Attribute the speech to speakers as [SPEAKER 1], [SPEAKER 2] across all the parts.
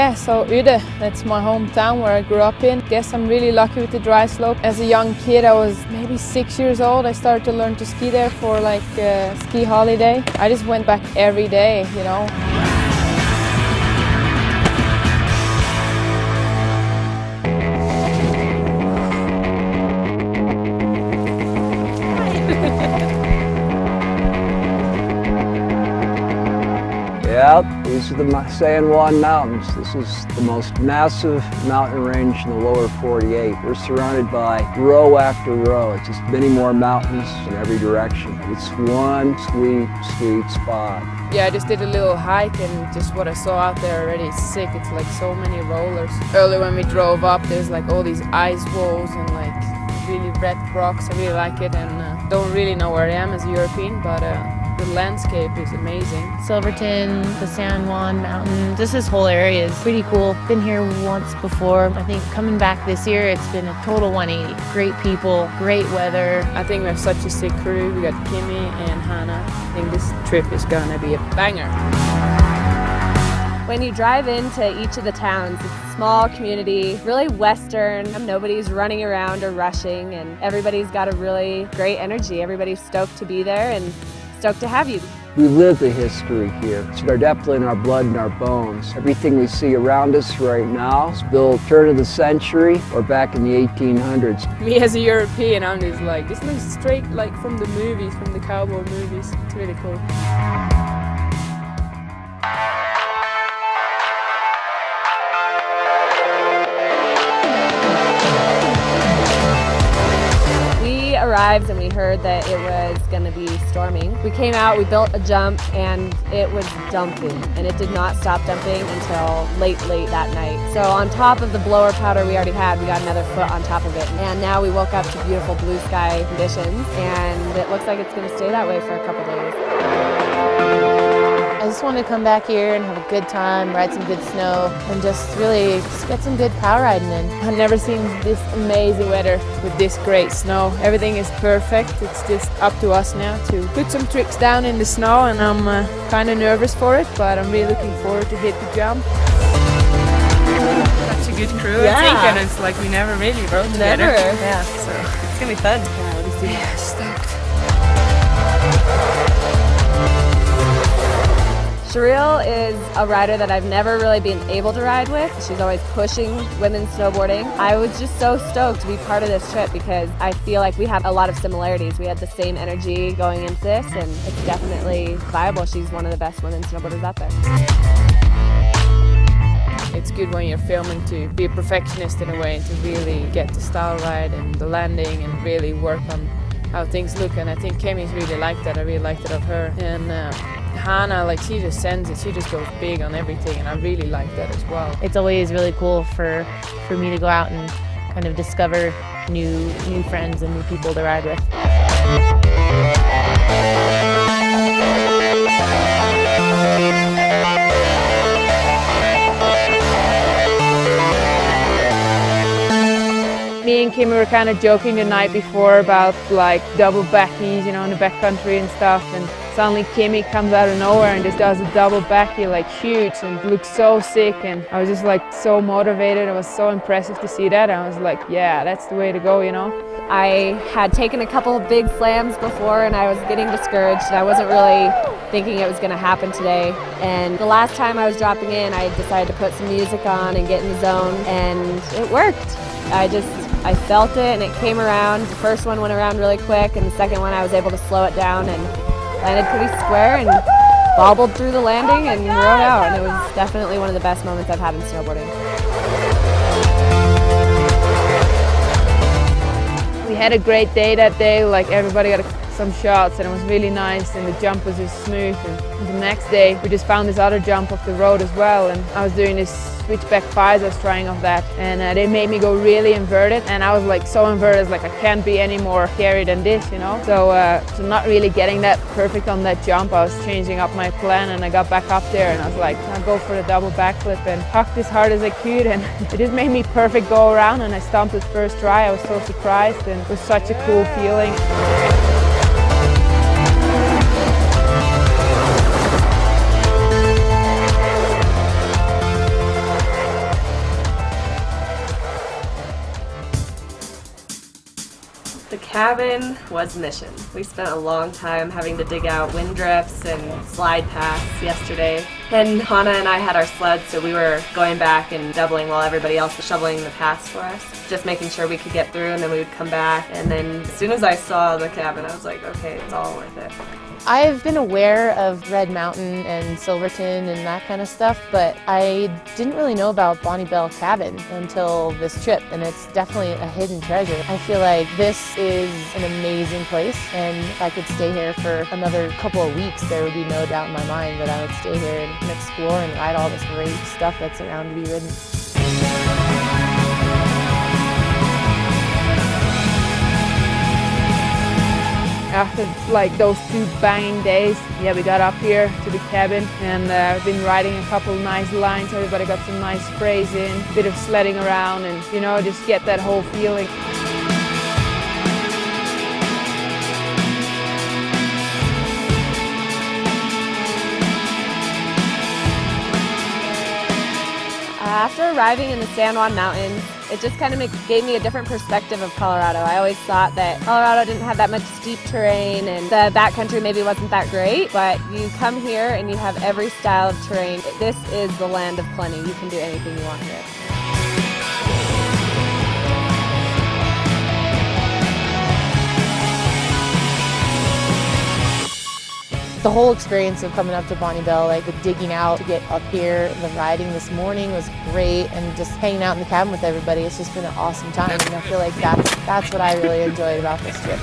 [SPEAKER 1] Yeah, so Ude, that's my hometown where I grew up in. Guess I'm really lucky with the dry slope. As a young kid, I was maybe 6 years old. I started to learn to ski there for like a ski holiday. I just went back every day, you know.
[SPEAKER 2] Yeah, these are the San Juan Mountains. This is the most massive mountain range in the lower 48. We're surrounded by row after row. It's just many more mountains in every direction. It's one sweet, sweet spot.
[SPEAKER 1] Yeah, I just did a little hike and just what I saw out there already is sick. It's like so many rollers. Earlier when we drove up, there's like all these ice walls and like really red rocks. I really like it and don't really know where I am as a European, but the landscape is amazing.
[SPEAKER 3] Silverton, the San Juan Mountains, this whole area is pretty cool. Been here once before. I think coming back this year, it's been a total 180. Great people, great weather.
[SPEAKER 1] I think we have such a sick crew. We got Kimmy and Hannah. I think this trip is gonna be a banger.
[SPEAKER 4] When you drive into each of the towns, it's a small community, really Western. Nobody's running around or rushing, and everybody's got a really great energy. Everybody's stoked to be there and stoked to have you.
[SPEAKER 2] We live the history here. It's definitely in our blood and our bones. Everything we see around us right now is built turn of the century or back in the 1800s.
[SPEAKER 1] Me as a European, I'm just like, this looks straight like from the movies, from the cowboy movies. It's really cool.
[SPEAKER 4] Arrived and we heard that it was going to be storming. We came out, we built a jump, and it was dumping, and it did not stop dumping until late that night. So on top of the blower powder we already had, we got another foot on top of it, and now we woke up to beautiful blue sky conditions, and it looks like it's going to stay that way for a couple days.
[SPEAKER 3] I just want to come back here and have a good time, ride some good snow, and just really get some good power riding in.
[SPEAKER 1] I've never seen this amazing weather with this great snow. Everything is perfect. It's just up to us now to put some tricks down in the snow, and I'm kind of nervous for it, but I'm really looking forward to hit the jump. Such a good crew, I think, and it's like we never really rode together.
[SPEAKER 3] Yeah, so it's going to be fun.
[SPEAKER 1] Yeah, stoked.
[SPEAKER 4] Cheryl is a rider that I've never really been able to ride with. She's always pushing women snowboarding. I was just so stoked to be part of this trip because I feel like we have a lot of similarities. We had the same energy going into this, and it's definitely viable. She's one of the best women snowboarders out there.
[SPEAKER 1] It's good when you're filming to be a perfectionist in a way and to really get the style right and the landing and really work on how things look, and I think Kemi's really like that. I really liked it of her. And Hannah, like, she just sends it. She just goes big on everything, and I really like that as well.
[SPEAKER 3] It's always really cool for me to go out and kind of discover new friends and new people to ride with.
[SPEAKER 1] Me and Kim were kind of joking the night before about like double backies, you know, in the backcountry and stuff, and suddenly Kimmy comes out of nowhere and just does a double backie like huge and looks so sick, and I was just like so motivated. It was so impressive to see that. I was like, yeah, that's the way to go, you know.
[SPEAKER 4] I had taken a couple of big slams before and I was getting discouraged. I wasn't really thinking it was going to happen today, and the last time I was dropping in, I decided to put some music on and get in the zone, and it worked. I felt it and it came around. The first one went around really quick, and the second one I was able to slow it down and landed pretty square and bobbled through the landing and rode out, and it was definitely one of the best moments I've had in snowboarding.
[SPEAKER 1] We had a great day that day, like everybody got some shots and it was really nice, and the jump was just smooth. And the next day we just found this other jump off the road as well, and I was doing this switchback fives. I was trying off that, and they made me go really inverted, and I was like so inverted, like I can't be any more scary than this, you know. So not really getting that perfect on that jump, I was changing up my plan, and I got back up there and I was like, I'll go for the double backflip and hucked as hard as I could, and it just made me perfect go around, and I stomped it first try. I was so surprised, and it was such a cool feeling.
[SPEAKER 5] The cabin was mission. We spent a long time having to dig out wind drifts and slide paths yesterday. And Hannah and I had our sleds, so we were going back and doubling while everybody else was shoveling the paths for us. Just making sure we could get through, and then we would come back. And then as soon as I saw the cabin, I was like, okay, it's all worth it.
[SPEAKER 3] I've been aware of Red Mountain and Silverton and that kind of stuff, but I didn't really know about Bonnie Bell Cabin until this trip, and it's definitely a hidden treasure. I feel like this is an amazing place, and if I could stay here for another couple of weeks, there would be no doubt in my mind that I would stay here and explore and ride all this great stuff that's around to be ridden.
[SPEAKER 1] After like those 2 banging days, yeah, we got up here to the cabin, and I've been riding a couple nice lines. Everybody got some nice sprays in, a bit of sledding around, and you know, just get that whole feeling.
[SPEAKER 4] After arriving in the San Juan Mountains, it just kind of gave me a different perspective of Colorado. I always thought that Colorado didn't have that much steep terrain and the backcountry maybe wasn't that great, but you come here and you have every style of terrain. This is the land of plenty. You can do anything you want here.
[SPEAKER 3] The whole experience of coming up to Bonnie Bell, like the digging out to get up here, the riding this morning was great, and just hanging out in the cabin with everybody, it's just been an awesome time. And I feel like that's what I really enjoyed about this trip.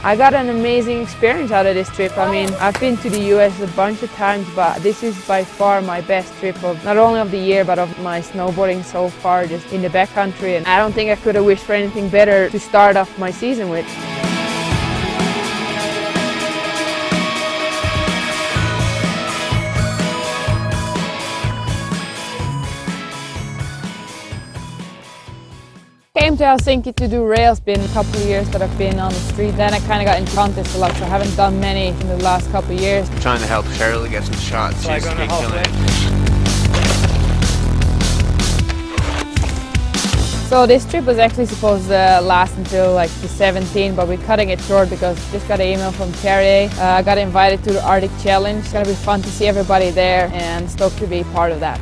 [SPEAKER 1] I got an amazing experience out of this trip. I mean, I've been to the US a bunch of times, but this is by far my best trip of not only of the year, but of my snowboarding so far, just in the backcountry. And I don't think I could have wished for anything better to start off my season with. Came to Helsinki to do rails. Been a couple of years that I've been on the street. Then I kind of got into contests a lot, so I haven't done many in the last couple of years.
[SPEAKER 6] Trying to help Shirley get some shots. She's been killing it.
[SPEAKER 1] So this trip was actually supposed to last until like the 17th, but we're cutting it short because just got an email from Thr. I got invited to the Arctic Challenge. It's gonna be fun to see everybody there, and stoked to be part of that.